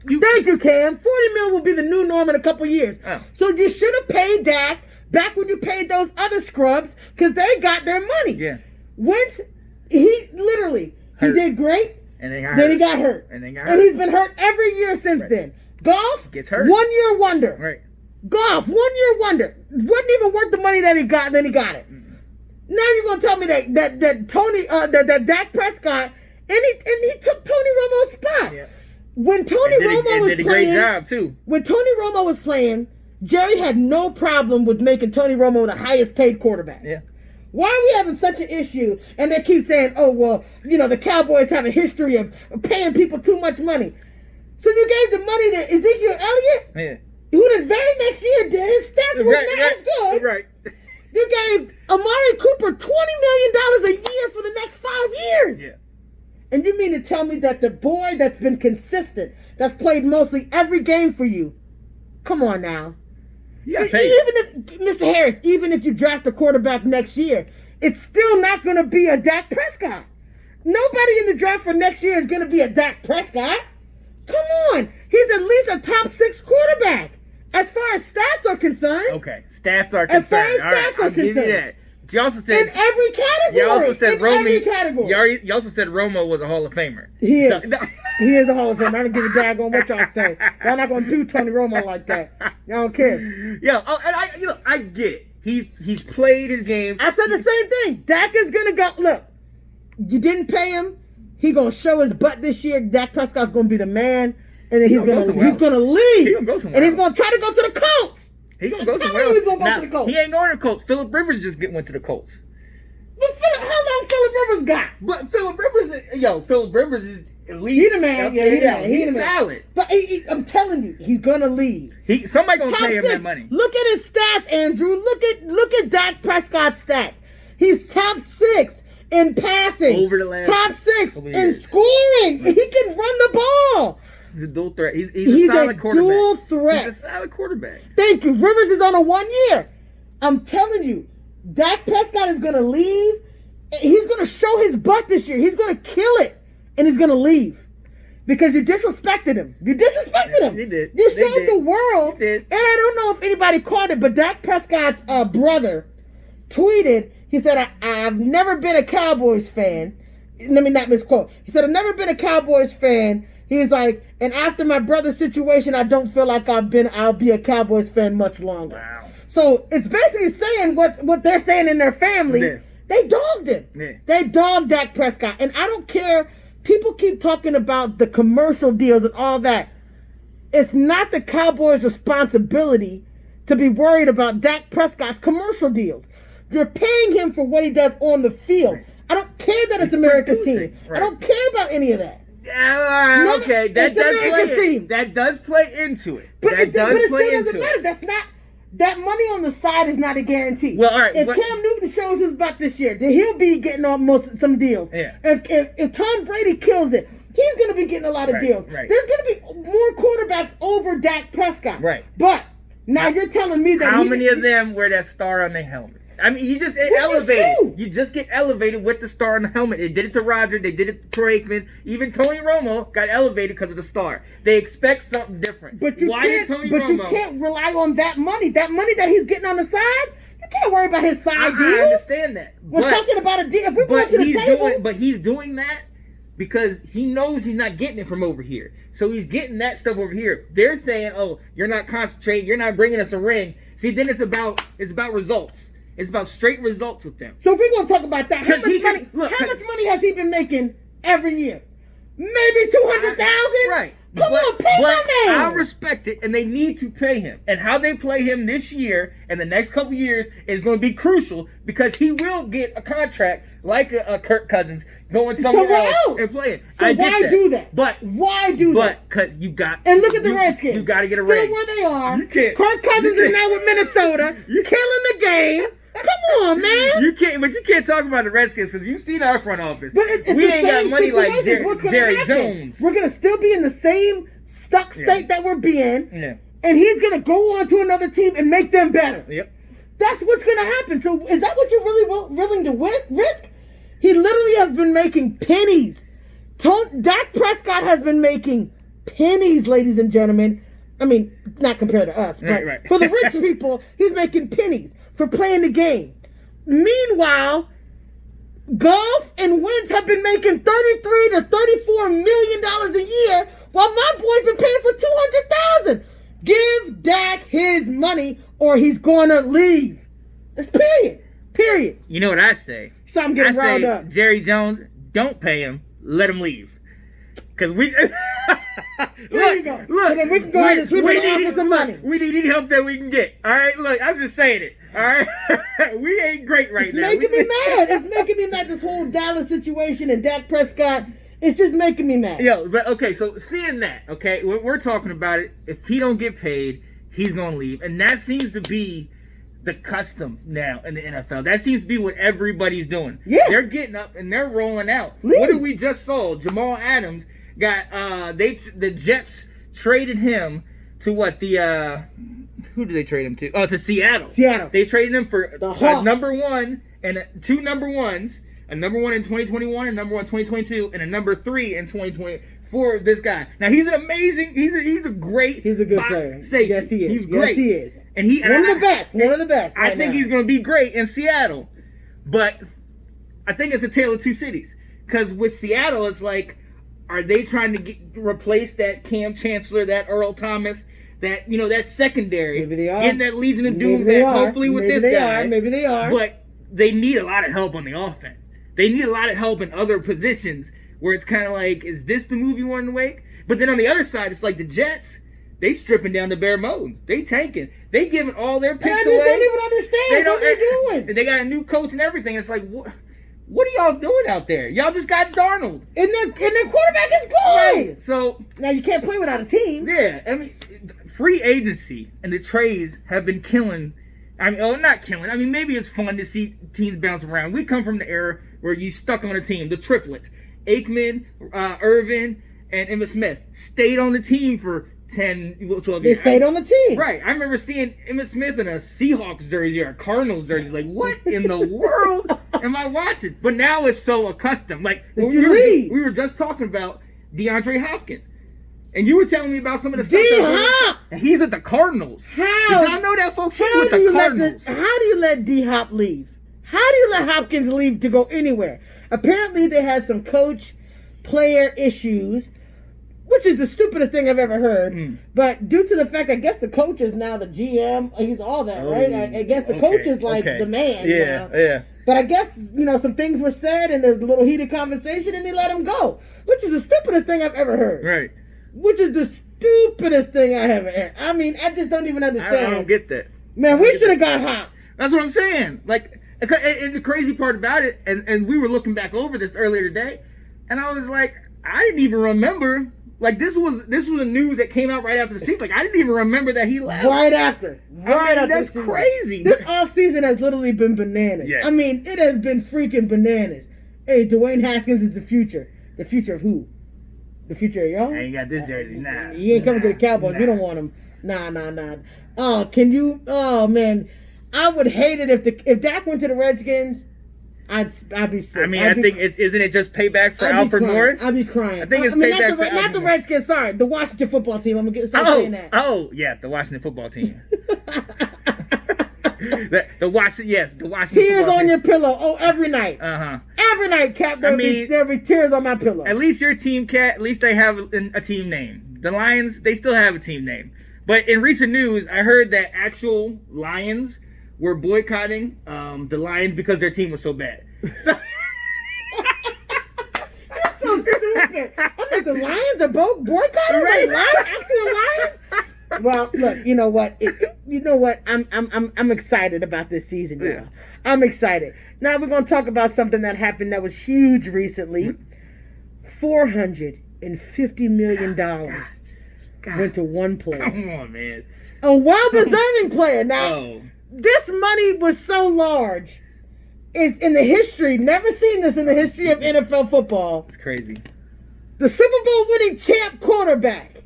Thank you, Cam. 40 mil will be the new norm in a couple years. Oh. So you should have paid Dak back when you paid those other scrubs because they got their money. Yeah. Wentz, he did great. And then he got hurt. And he's been hurt every year since then. Goff gets hurt. 1 year wonder. Right. Goff 1 year wonder. Wasn't even worth the money that he got, and then he got it. Mm-hmm. Now you're gonna tell me that Dak Prescott and he took Tony Romo's spot. Yeah. When Tony Romo was did a playing, great job too. When Tony Romo was playing, Jerry had no problem with making Tony Romo the highest paid quarterback. Yeah. Why are we having such an issue? And they keep saying, oh, well, the Cowboys have a history of paying people too much money. So you gave the money to Ezekiel Elliott? Yeah. Who the very next year did. His stats were not as good. Right. You gave Amari Cooper $20 million a year for the next 5 years. Yeah. And you mean to tell me that the boy that's been consistent, that's played mostly every game for you, come on now. Yeah, even if, Mr. Harris, even if you draft a quarterback next year, it's still not going to be a Dak Prescott. Nobody in the draft for next year is going to be a Dak Prescott. Come on. He's at least a top 6 quarterback. As far as stats are concerned. Okay, stats are concerned. As far as stats are I'll give you concerned. that. You also said In every category. You also said every category. You also said Romo was a Hall of Famer. He is. He is a Hall of Famer. I don't give a daggone what y'all say. Y'all not gonna do Tony Romo like that. Y'all don't care. Yeah. Oh, and I get it. He's played his game. I said the same thing. Dak is gonna go. Look, you didn't pay him. He gonna show his butt this year. Dak Prescott's gonna be the man, and then he's gonna leave. He's gonna go somewhere. And he's gonna try to go to the Colts. He's gonna go somewhere. He's gonna go to the Colts. He ain't going to the Colts. Phillip Rivers just went to the Colts. But how long Phillip Rivers got? But Phillip Rivers is at least he the man. Yeah, he's solid. But I'm telling you, he's gonna leave. Somebody gonna pay him that money. Look at his stats, Andrew. Look at Dak Prescott's stats. He's top 6 in passing. Over the last top 6 in scoring. He can run the ball. He's a dual threat. He's a solid quarterback. Dual threat. He's a solid quarterback. Thank you. Rivers is on a 1 year. I'm telling you, Dak Prescott is going to leave. He's going to show his butt this year. He's going to kill it. And he's going to leave. Because you disrespected him. You disrespected him. They did. You showed the world. They did. And I don't know if anybody caught it, but Dak Prescott's brother tweeted, he said, I've never been a Cowboys fan. Let me not misquote. He said, I've never been a Cowboys fan. He's like, and after my brother's situation, I don't feel like I'll be a Cowboys fan much longer. Wow. So it's basically saying what they're saying in their family. Yeah. They dogged him. Yeah. They dogged Dak Prescott. And I don't care. People keep talking about the commercial deals and all that. It's not the Cowboys' responsibility to be worried about Dak Prescott's commercial deals. You're paying him for what he does on the field. Right. I don't care that it's America's team. Right. I don't care about any of that. Okay, that does play into it. But it still doesn't matter. That's not that money on the side is not a guarantee. Well, all right. If Cam Newton shows his butt this year, then he'll be getting on some deals. Yeah. If Tom Brady kills it, he's going to be getting a lot of deals. Right. There's going to be more quarterbacks over Dak Prescott. Right. But now you're telling me that how many of them wear that star on their helmet? I mean, you just get elevated. You just get elevated with the star on the helmet. They did it to Roger. They did it to Troy Aikman. Even Tony Romo got elevated because of the star. They expect something different. But you can't rely on that money. That money that he's getting on the side, you can't worry about his side deals. I understand that. We're talking about a deal. If we're going to the table. But he's doing that because he knows he's not getting it from over here. So he's getting that stuff over here. They're saying, oh, you're not concentrating. You're not bringing us a ring. See, then it's about results. It's about straight results with them. So if we're going to talk about that, how much money has he been making every year? Maybe 200,000? Right. Come on, pay my man. I respect it, and they need to pay him. And how they play him this year and the next couple years is going to be crucial because he will get a contract like a Kirk Cousins going somewhere else and playing. So why do that? But why do that? Because you got and look at the Redskins. You got to get a ring. Still where they are. You can't. Kirk Cousins is now with Minnesota, killing the game. Come on, man. You can't talk about the Redskins because you've seen our front office. But it's we the ain't same got money like Jerry happen? Jones. We're gonna still be in the same stuck state that we're being. Yeah. And he's gonna go on to another team and make them better. Yep. That's what's gonna happen. So is that what you're really willing to risk? He literally has been making pennies. Dak Prescott has been making pennies, ladies and gentlemen. I mean, not compared to us, but right. For the rich people, he's making pennies for playing the game. Meanwhile, Goff and Wentz have been making $33 to $34 million a year, while my boy's been paying for $200,000. Give Dak his money, or he's gonna leave. It's period. You know what I say? So I'm getting riled up. Jerry Jones, don't pay him. Let him leave. Because we... There you go. Look, so then we can go ahead and sweep it off for some money. We need any help that we can get. All right? Look, I'm just saying it. All right? We ain't great right now. It's making me mad. It's making me mad, this whole Dallas situation and Dak Prescott. It's just making me mad. Yo, but okay, so seeing that, okay, we're talking about it. If he don't get paid, he's going to leave. And that seems to be the custom now in the NFL. That seems to be what everybody's doing. Yeah. They're getting up and they're rolling out. Leave. What did we just saw? Jamal Adams got the Jets traded him to what? Who did they trade him to? Oh, to Seattle. Seattle. They traded him for the Hawks. number one and two number ones. a number 1 in 2021, a number 1 in 2022, and a number 3 in 2020 for this guy. Now he's an amazing. He's a great. He's a good player. Safety. Yes, he is. He's great. Yes, he is. And he one of the best. One of the best. I think he's going to be great in Seattle, but I think it's a tale of two cities. Because with Seattle, it's like, are they trying to replace that Cam Chancellor, that Earl Thomas, that that secondary? Maybe they are. Getting that Legion of Doom back, hopefully with this guy. Maybe they are. But they need a lot of help on the offense. They need a lot of help in other positions where it's kind of like, is this the move you want to make? But then on the other side, it's like the Jets. They stripping down the bare bones. They tanking. They giving all their picks away. I just don't even understand what they're doing. They got a new coach and everything. It's like, what are y'all doing out there? Y'all just got Darnold. And their quarterback is good. Right. So now you can't play without a team. Yeah. I mean, free agency and the trades have been killing. I mean, not killing. I mean, maybe it's fun to see teams bounce around. We come from the era where you stuck on a team. The triplets. Aikman, Irvin, and Emmitt Smith stayed on the team for 10, 12 years. They stayed on the team. Right. I remember seeing Emmitt Smith in a Seahawks jersey or a Cardinals jersey. Like, what in the world am I watching? But now it's so accustomed. Like, we were just talking about DeAndre Hopkins. And you were telling me about some of the stuff D-Hop. He's at the Cardinals. How? Did y'all know that, folks? He's with the Cardinals. How do you let D-Hop leave? How do you let Hopkins leave to go anywhere? Apparently, they had some coach-player issues, which is the stupidest thing I've ever heard. But due to the fact, I guess the coach is now the GM. He's all that, right? I guess the coach is like the man. Yeah. But I guess, some things were said and there's a little heated conversation and he let him go, which is the stupidest thing I've ever heard. Right. Which is the stupidest thing I ever heard. I mean, I just don't even understand. I don't get that. Man, we should have got Hop. That's what I'm saying. Like, and the crazy part about it, and we were looking back over this earlier today, and I was like, I didn't even remember. Like, this was the news that came out right after the season. Like, I didn't even remember that he left. Right after. That's crazy. This offseason has literally been bananas. Yeah. I mean, it has been freaking bananas. Hey, Dwayne Haskins is the future. The future of who? The future of y'all? I ain't got this jersey. Nah. He ain't coming to the Cowboys. We don't want him. Nah. Oh, can you? Oh, man. I would hate it if Dak went to the Redskins. I'd be sick. I mean, isn't it just payback for Alfred Morris? I'd be crying. I think it's payback for not the Redskins. Sorry, the Washington football team. I'm gonna start saying that. Oh, yes, the Washington football team. the Washington. Tears on your pillow. Oh, every night. Every night, Cap. There'll be tears on my pillow. At least your team, Cat. At least they have a team name. The Lions, they still have a team name. But in recent news, I heard that actual Lions were boycotting the Lions because their team was so bad. You're so stupid. I'm like, the Lions are both boycotting? Right. Like, actual Lions? Well, look, you know what? I'm excited about this season, y'all. Yeah. I'm excited. Now we're gonna talk about something that happened that was huge recently. $450 million went to one player. Come on, man. A well-deserving player. Now, this money was so large. It's in the history. Never seen this in the history of NFL football. It's crazy. The Super Bowl winning champ quarterback.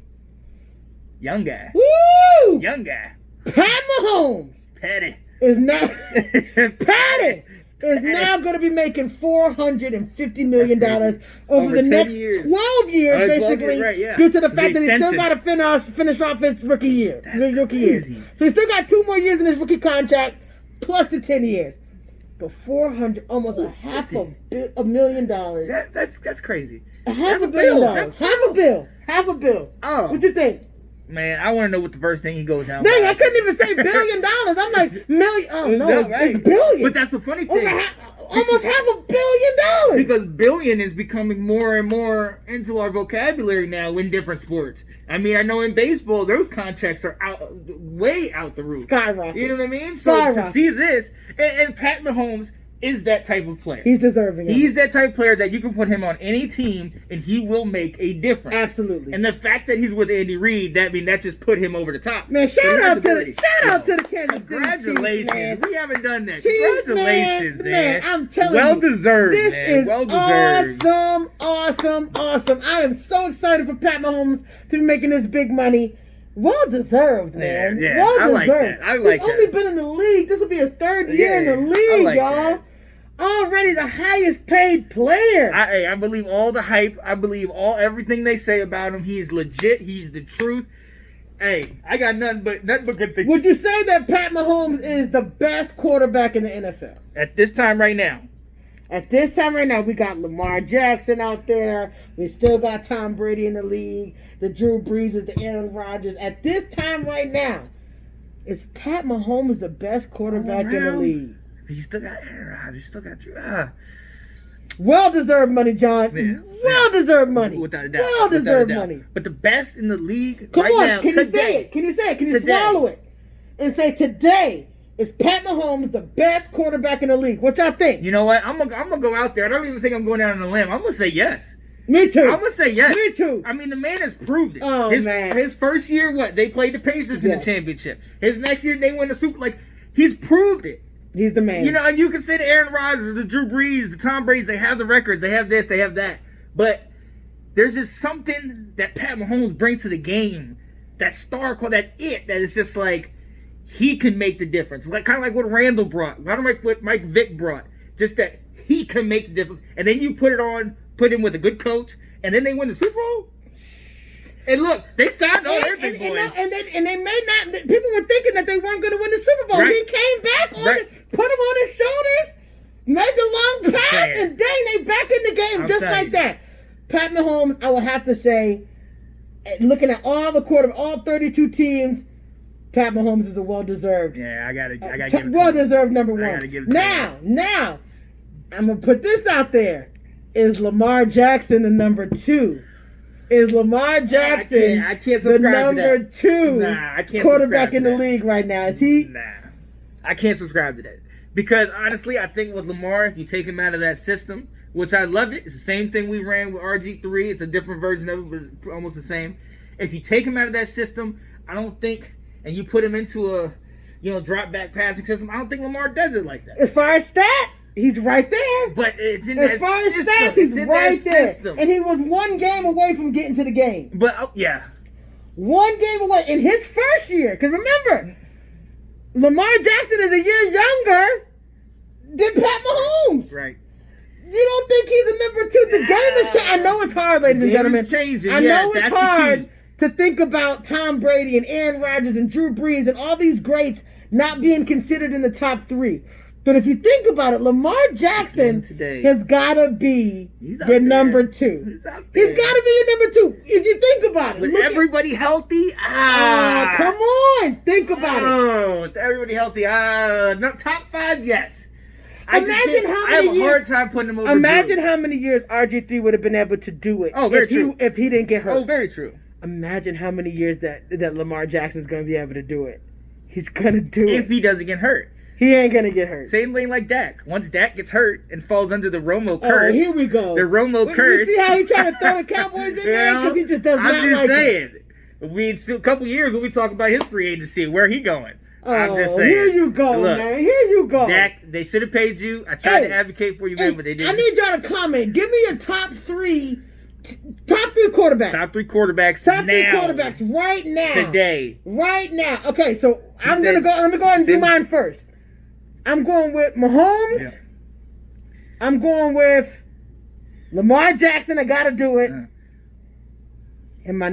Young guy. Woo! Young guy. Pat Mahomes. Patty. Is now going to be making $450 million over the next 12 years, basically, due to the fact that he still got to finish off his rookie year. So he still got 2 more years in his rookie contract, plus the 10 years. But almost half a million dollars. That's crazy. Half a bill. Oh. What you think? Man, I want to know what the first thing he goes down. Dang, I couldn't even say $1 billion. I'm like, million. Oh, no, it's billion. But that's the funny thing. Almost $500 million. Because billion is becoming more and more into our vocabulary now in different sports. I mean, I know in baseball, those contracts are way out the roof. Skyrocket. You know what I mean? So to see this, and Pat Mahomes is that type of player. He's deserving. He's that type of player that you can put him on any team and he will make a difference. Absolutely. And the fact that he's with Andy Reid, that just put him over the top. Man, shout out to the Kansas City. Congratulations. Chiefs, we haven't done that. Chiefs, congratulations, man. I'm telling well deserved, this man. is well deserved. Awesome. I am so excited for Pat Mahomes to be making this big money. Well deserved, man. Yeah, well deserved. I like that. He's only been in the league. This will be his 3rd year in the league, y'all. That. already the highest paid player. I believe all the hype. I believe everything they say about him. He's legit. He's the truth. Hey, I got nothing but good things. Would you say that Pat Mahomes is the best quarterback in the NFL? At this time right now. At this time right now, we got Lamar Jackson out there. We still got Tom Brady in the league. The Drew Breeses, the Aaron Rodgers. At this time right now, is Pat Mahomes the best quarterback in the league? You still got Aaron Rodgers. You still got Drew. Well-deserved money, John. Yeah. Well-deserved money. Without a doubt. Well-deserved money. But the best in the league Come right on, now, can you say it? Can you say it? Can you swallow it? And say today, is Pat Mahomes the best quarterback in the league? What y'all think? You know what? I'm gonna go out there. I don't even think I'm going down on a limb. I'm gonna say yes. Me too. I'm gonna say yes. Me too. I mean, the man has proved it. Oh, man. His first year, what? They played the Pacers in the championship. His next year, they win the Super. Like, he's proved it. He's the man. You know, and you can say the Aaron Rodgers, the Drew Brees, the Tom Brady's, they have the records, they have this, they have that. But there's just something that Pat Mahomes brings to the game, that star called that it, that is just like, he can make the difference. Like kind of like what Randall brought, kind of like what Mike Vick brought. Just that he can make the difference. And then you put him with a good coach, and then they win the Super Bowl. And look, they signed all their big boys. And they may not. People were thinking that they weren't going to win the Super Bowl. Right. He came back put him on his shoulders, made the long pass, and dang, they back in the game just like that. Pat Mahomes, I will have to say, looking at all 32 teams, Pat Mahomes is a well-deserved. Yeah, I gotta give it to him. Well-deserved number one. Now, I'm gonna put this out there: is Lamar Jackson the number 2? Is Lamar Jackson I can't subscribe the number to that. 2 I can't quarterback in the league right now? Is he? Nah, I can't subscribe to that. Because honestly, I think with Lamar, if you take him out of that system, which I love it, it's the same thing we ran with RG3. It's a different version of it, but almost the same. If you take him out of that system, I don't think, and you put him into a, drop back passing system, I don't think Lamar does it like that. As far as stats, he's right there. But it's in as far as stats, he's right there. System. And he was one game away from getting to the game. But yeah, one game away in his first year. Because remember, Lamar Jackson is a year younger than Pat Mahomes. Right. You don't think he's a number 2? The game is changing. I know it's hard, ladies and gentlemen. I know it's hard to think about Tom Brady and Aaron Rodgers and Drew Brees and all these greats not being considered in the top 3. But if you think about it, Lamar Jackson has got to be your number 2. He's got to be your number 2. If you think about it. With everybody healthy? Come on. Think about it. Oh, with everybody healthy. No, top 5, yes. I have a hard time putting him over. Imagine how many years RG3 would have been able to do it. Oh, very true. If he didn't get hurt. Oh, very true. Imagine how many years that Lamar Jackson's going to be able to do it. He's going to do it. If he doesn't get hurt. He ain't going to get hurt. Same thing like Dak. Once Dak gets hurt and falls under the Romo curse. Oh, here we go. The Romo curse. You see how he trying to throw the Cowboys in there? Because he just does not like it. I'm just saying. A couple years when we talk about his free agency, where he going? I'm just saying. Here you go, man. Here you go. Dak, they should have paid you. I tried to advocate for you, man, but they didn't. I need y'all to comment. Give me your top 3 quarterbacks. Top 3 quarterbacks. Top 3 quarterbacks right now. Today. Right now. Okay, so I'm gonna go. Let me go ahead and do mine first. I'm going with Mahomes. Yeah. I'm going with Lamar Jackson. I gotta do it. And my